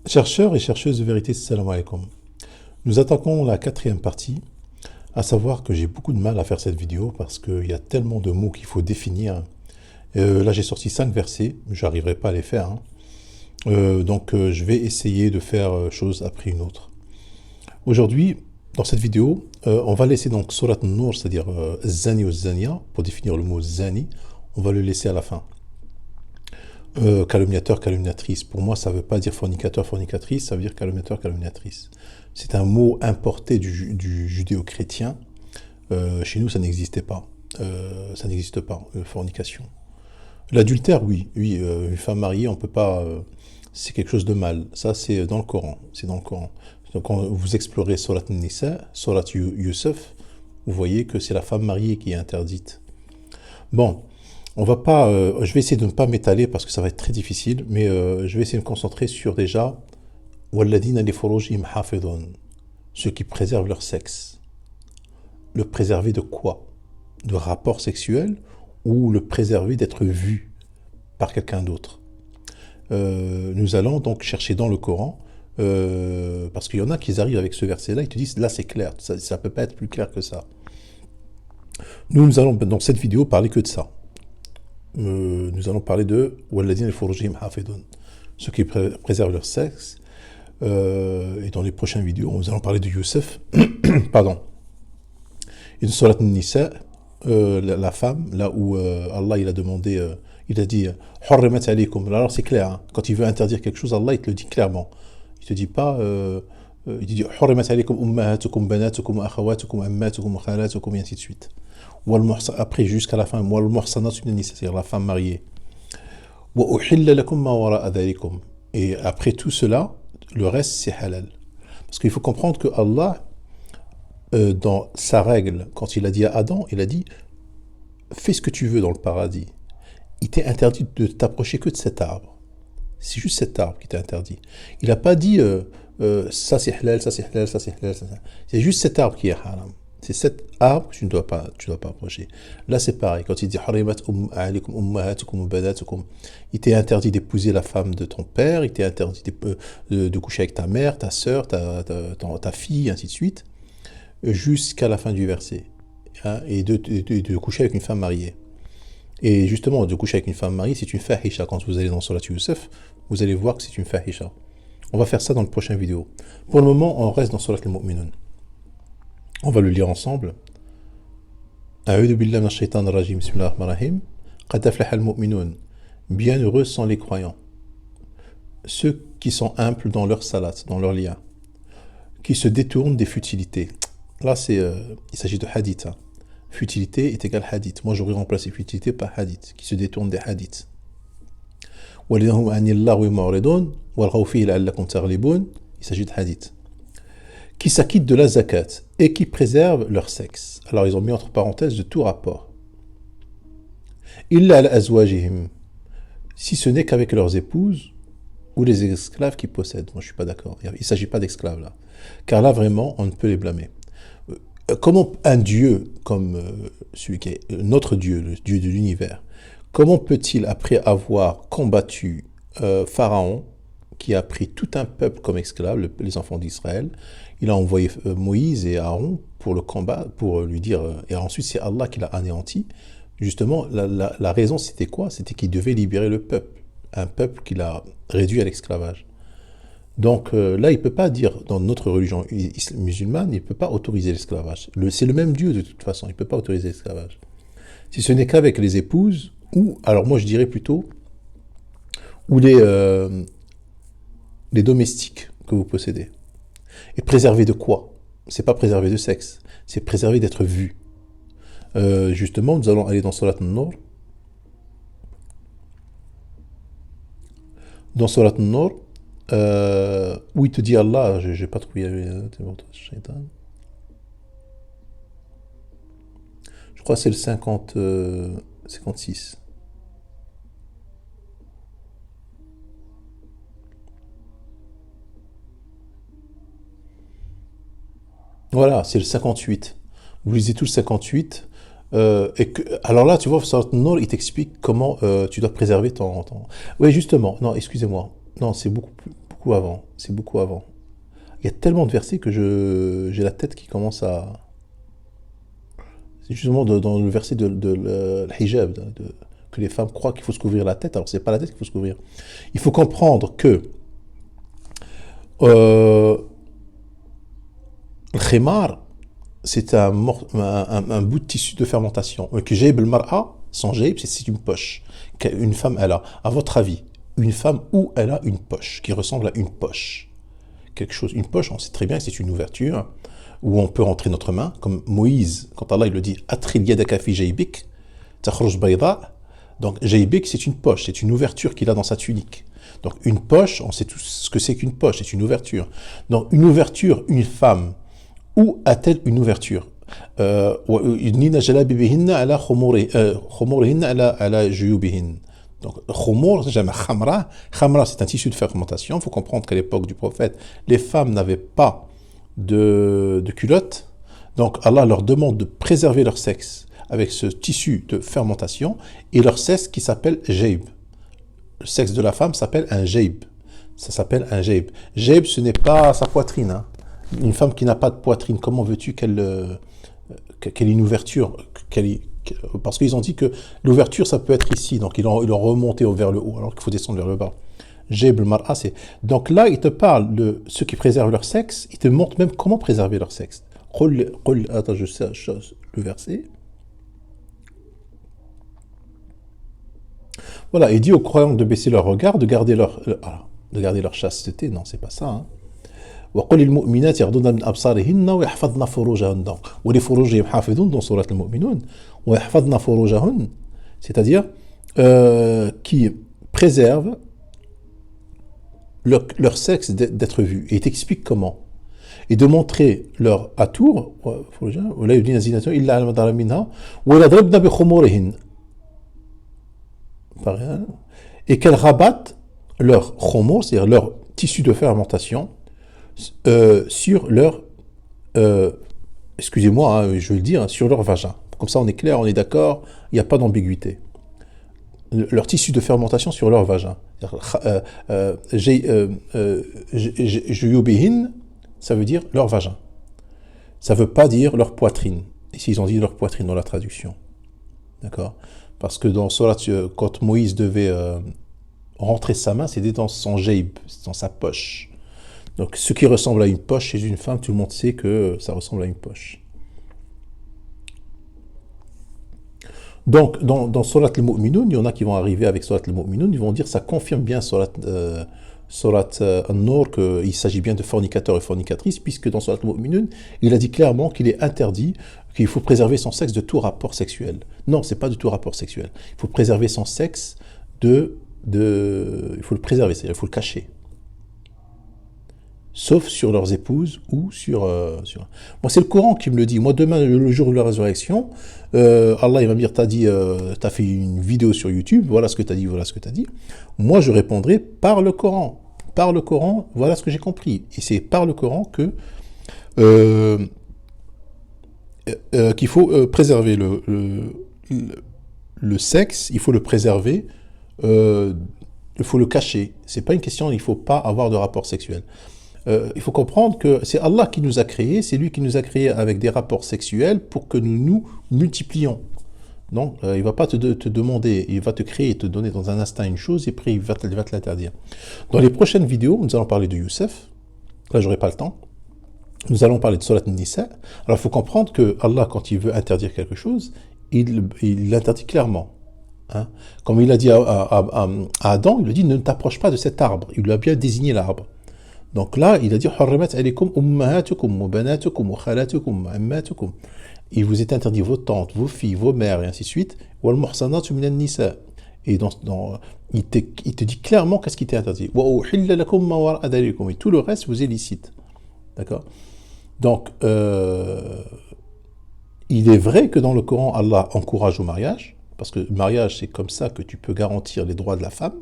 Chercheurs et chercheuses de vérité, salam alaikum. Nous attaquons la quatrième partie, à savoir que j'ai beaucoup de mal à faire cette vidéo parce qu'il y a tellement de mots qu'il faut définir. Là, j'ai sorti 5 versets, je n'arriverai pas à les faire, hein. Je vais essayer de faire chose après une autre. Aujourd'hui, dans cette vidéo, on va laisser donc Surat An-Nur, c'est-à-dire Zani ou Zania, pour définir le mot Zani, on va le laisser à la fin. Calomniateur, calomniatrice. Pour moi, ça ne veut pas dire fornicateur, fornicatrice, ça veut dire calomniateur, calomniatrice. C'est un mot importé du judéo-chrétien. Chez nous, ça n'existait pas. Ça n'existe pas, fornication. L'adultère, oui. Une femme mariée, on peut pas... c'est quelque chose de mal. Ça, c'est dans le Coran. C'est dans le Coran. Donc, quand vous explorez Surat Nisa, Surat Yusuf, vous voyez que c'est la femme mariée qui est interdite. Bon, on va pas, je vais essayer de ne pas m'étaler parce que ça va être très difficile, mais je vais essayer de me concentrer sur déjà وَالَّذِينَ لِفُرُوجِهِمْ حَافِظُونَ, ceux qui préservent leur sexe. Le préserver de quoi? De rapport sexuel ou le préserver d'être vu par quelqu'un d'autre? Nous allons donc chercher dans le Coran, parce qu'il y en a qui arrivent avec ce verset-là, ils te disent là c'est clair, ça ne peut pas être plus clair que ça. Nous allons dans cette vidéo parler que de ça. Nous allons parler de وَالَّذِينَ لِفُرُوجِهِمْ حَافِظُونَ, ceux qui préservent leur sexe. Et dans les prochaines vidéos, nous allons parler de Youssef, pardon, et de Surat Nisa, la femme, là où Allah il a demandé, il a dit حُرِّمَتْ عَلَيْكُمْ. Alors c'est clair, hein, quand il veut interdire quelque chose, Allah il te le dit clairement. Il te dit pas, il te dit حُرِّمَتْ عَلَيْكُمْ أُمَّهَاتُكُمْ بَنَاتُكُمْ أَخَوَاتُكُمْ عَمَّاتُكُمْ خَالَاتُكُمْ et ainsi de suite. Après, jusqu'à la fin, c'est-à-dire la femme mariée. Et après tout cela, le reste, c'est halal. Parce qu'il faut comprendre que Allah, dans sa règle, quand il a dit à Adam, il a dit « Fais ce que tu veux dans le paradis ». Il t'est interdit de t'approcher que de cet arbre. C'est juste cet arbre qui t'est interdit. Il n'a pas dit ça c'est halal, ça c'est halal, ça c'est halal, ça c'est halal. C'est juste cet arbre qui est haram. C'est cet arbre que tu ne dois pas approcher. Là, c'est pareil. Quand il dit il t'est interdit d'épouser la femme de ton père, il t'est interdit de coucher avec ta mère, ta soeur, ta fille, ainsi de suite, jusqu'à la fin du verset. Hein, et de coucher avec une femme mariée. Et justement, de coucher avec une femme mariée, c'est une fahisha. Quand vous allez dans Surat Yusuf, vous allez voir que c'est une fahisha. On va faire ça dans la prochaine vidéo. Pour le moment, on reste dans Surat al-Mu'minun. On va le lire ensemble. A'udhu billahi minash shaitanir rajim. Bismillahir rahmanir rahim. Qad aflaha al-mu'minun. Bienheureux sont les croyants. Ceux qui sont simples dans leur salat, dans leur lien, qui se détournent des futilités. Là, il s'agit de hadith. Hein. Futilité est égal hadith. Moi, j'aurais remplacé futilité par hadith, qui se détournent des hadiths. وَلِذَهُمْ أَنِ اللَّهُ مَعْرِضُونَ وَالْغَوْ فِيهِ لَعَلَّكُمْ تَغْلِبُونَ. Il s'agit de hadith. Qui s'acquittent de la zakat et qui préservent leur sexe. Alors ils ont mis entre parenthèses de tout rapport. Illa al-azwajihim, si ce n'est qu'avec leurs épouses ou les esclaves qu'ils possèdent. Moi je suis pas d'accord. Il ne s'agit pas d'esclaves là. Car là vraiment on ne peut les blâmer. Comment un dieu comme celui qui est notre dieu, le dieu de l'univers, comment peut-il après avoir combattu Pharaon, qui a pris tout un peuple comme esclave, les enfants d'Israël, il a envoyé Moïse et Aaron pour le combat, pour lui dire, et ensuite c'est Allah qui l'a anéanti. Justement, la raison c'était quoi? C'était qu'il devait libérer le peuple, un peuple qu'il a réduit à l'esclavage. Donc là, il ne peut pas dire, dans notre religion musulmane, il ne peut pas autoriser l'esclavage. C'est le même Dieu de toute façon, il ne peut pas autoriser l'esclavage. Si ce n'est qu'avec les épouses, ou, alors moi je dirais plutôt, ou les domestiques que vous possédez. Et préserver de quoi? C'est pas préserver de sexe, c'est préserver d'être vu. Justement, nous allons aller dans Surat An-Nur. Dans Surat An-Nur, où il te dit Allah, je n'ai pas trouvé. Je crois que c'est le 56. Voilà, c'est le 58. Vous lisez tout le 58. Alors là, tu vois, Surat An-Nur, il t'explique comment tu dois préserver ton... Oui, justement. Non, excusez-moi. Non, c'est beaucoup beaucoup avant. C'est beaucoup avant. Il y a tellement de versets que j'ai la tête qui commence à... C'est justement dans le verset de le hijab, que les femmes croient qu'il faut se couvrir la tête, alors c'est pas la tête qu'il faut se couvrir. Il faut comprendre que le khimar, c'est un bout de tissu de fermentation. Que jaib al-mar'a, sans jaib, c'est une poche. Une femme, elle a, à votre avis, une femme où elle a une poche, qui ressemble à une poche. Quelque chose, une poche, on sait très bien que c'est une ouverture où on peut rentrer notre main, comme Moïse, quand Allah il le dit, Atril yadaka fi jaybik, takhruj bayda. Donc jaybik, c'est une poche, c'est une ouverture qu'il a dans sa tunique. Donc une poche, on sait tous ce que c'est qu'une poche, c'est une ouverture. Donc une ouverture, une femme, où a-t-elle une ouverture? Yudnina jalabibihinna ala khumurihinna ala juyubihin. Donc, khumur, j'aime khamra. Khamra, c'est un tissu de fermentation. Il faut comprendre qu'à l'époque du prophète, les femmes n'avaient pas de culotte. Donc, Allah leur demande de préserver leur sexe avec ce tissu de fermentation et leur sexe qui s'appelle jaib. Le sexe de la femme s'appelle un jaib. Ça s'appelle un jaib. Jaib, ce n'est pas sa poitrine. Hein. Une femme qui n'a pas de poitrine, comment veux-tu qu'elle ait une ouverture parce qu'ils ont dit que l'ouverture, ça peut être ici. Donc, ils ont remonté vers le haut, alors qu'il faut descendre vers le bas. Jaib al-mar'a, c'est... Donc là, il te parle de ceux qui préservent leur sexe. Il te montre même comment préserver leur sexe. Attends, je sais le verset. Voilà, il dit aux croyants de baisser leur regard, de garder leur chasteté. Non, c'est pas ça. Hein. وقل للمؤمنات يغضضن من أبصارهن ويحفظن فروجهن ولفروجهم حافظون dans Surat al-Mu'minun ويحفظن فروجهن c'est-à-dire qui préservent leur sexe d'être vu. Et il t'explique comment. Et de montrer leur atour ولا يبدين زينتهن إلا على ما ظهر منها ويضربن بخمورهن et qu'elles rabattent leur khumur, c'est-à-dire leur tissu de fermentation sur leur, excusez-moi, hein, je vais le dire, hein, sur leur vagin. Comme ça, on est clair, on est d'accord, il n'y a pas d'ambiguïté. Leur tissu de fermentation sur leur vagin. Juyubihin, ça veut dire leur vagin. Ça ne veut pas dire leur poitrine. Ici, ils ont dit leur poitrine dans la traduction. D'accord? Parce que dans Surat, quand Moïse devait rentrer sa main, c'était dans son jaib, dans sa poche. Donc, ce qui ressemble à une poche chez une femme, tout le monde sait que ça ressemble à une poche. Donc, dans Surat al-Mu'minun, il y en a qui vont arriver avec Surat al-Mu'minun, ils vont dire ça confirme bien Surat al-Nur qu'il s'agit bien de fornicateurs et fornicatrices, puisque dans Surat al-Mu'minun, il a dit clairement qu'il est interdit, qu'il faut préserver son sexe de tout rapport sexuel. Non, c'est pas de tout rapport sexuel. Il faut préserver son sexe il faut le préserver, c'est-à-dire il faut le cacher. Sauf sur leurs épouses ou sur... Moi, c'est le Coran qui me le dit. Moi, demain, le jour de la résurrection, Allah, il va me dire, t'as fait une vidéo sur YouTube, voilà ce que t'as dit, voilà ce que t'as dit. Moi, je répondrai par le Coran. Par le Coran, voilà ce que j'ai compris. Et c'est par le Coran que qu'il faut préserver le sexe, il faut le préserver, il faut le cacher. C'est pas une question, il faut pas avoir de rapport sexuel. Il faut comprendre que c'est Allah qui nous a créés, c'est lui qui nous a créés avec des rapports sexuels pour que nous nous multiplions. Donc, il ne va pas te demander, il va te créer et te donner dans un instant une chose et après il va te l'interdire. Dans les prochaines vidéos, nous allons parler de Youssef. Là, j'aurai pas le temps. Nous allons parler de Surat An-Nisa. Alors, il faut comprendre que Allah, quand il veut interdire quelque chose, il l'interdit clairement. Hein. Comme il a dit à Adam, il lui dit ne t'approche pas de cet arbre. Il lui a bien désigné l'arbre. Donc là, il a dit il vous est interdit vos tantes, vos filles, vos mères, et ainsi de suite. Et il te dit clairement qu'est-ce qui t'est interdit. Et tout le reste vous est licite. D'accord? Donc, il est vrai que dans le Coran, Allah encourage au mariage, parce que le mariage, c'est comme ça que tu peux garantir les droits de la femme,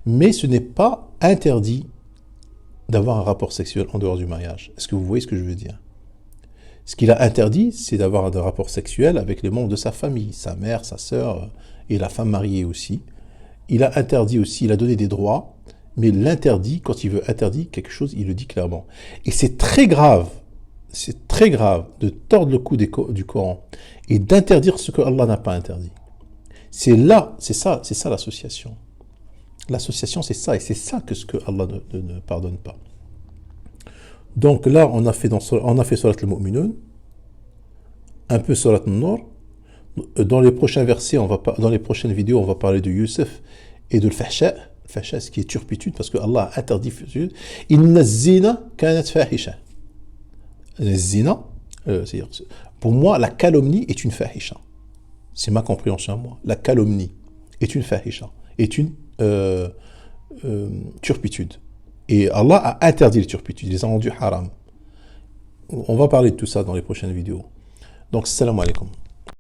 mais ce n'est pas interdit d'avoir un rapport sexuel en dehors du mariage. Est-ce que vous voyez ce que je veux dire? Ce qu'il a interdit, c'est d'avoir un rapport sexuel avec les membres de sa famille, sa mère, sa sœur et la femme mariée aussi. Il a interdit aussi, il a donné des droits, Mais l'interdit, quand il veut interdire quelque chose, il le dit clairement. Et c'est très grave de tordre le cou du Coran et d'interdire ce que Allah n'a pas interdit. C'est ça l'association. L'association, c'est ça, et c'est ça que ce que Allah ne pardonne pas. Donc là, on a fait Surat al-Mu'minun, un peu Surat al-Nur. Dans les prochains versets, dans les prochaines vidéos, on va parler de Youssef et de l'fahsha. Le fahsha, ce qui est turpitude, parce que Allah a interdit Inna zina kanat fahisha. Zina, c'est-à-dire, pour moi, la calomnie est une fahisha. C'est ma compréhension à moi. La calomnie est une fahisha, est une turpitude. Et Allah a interdit les turpitudes, il les a rendues haram. On va parler de tout ça dans les prochaines vidéos. Donc, salam alaikum.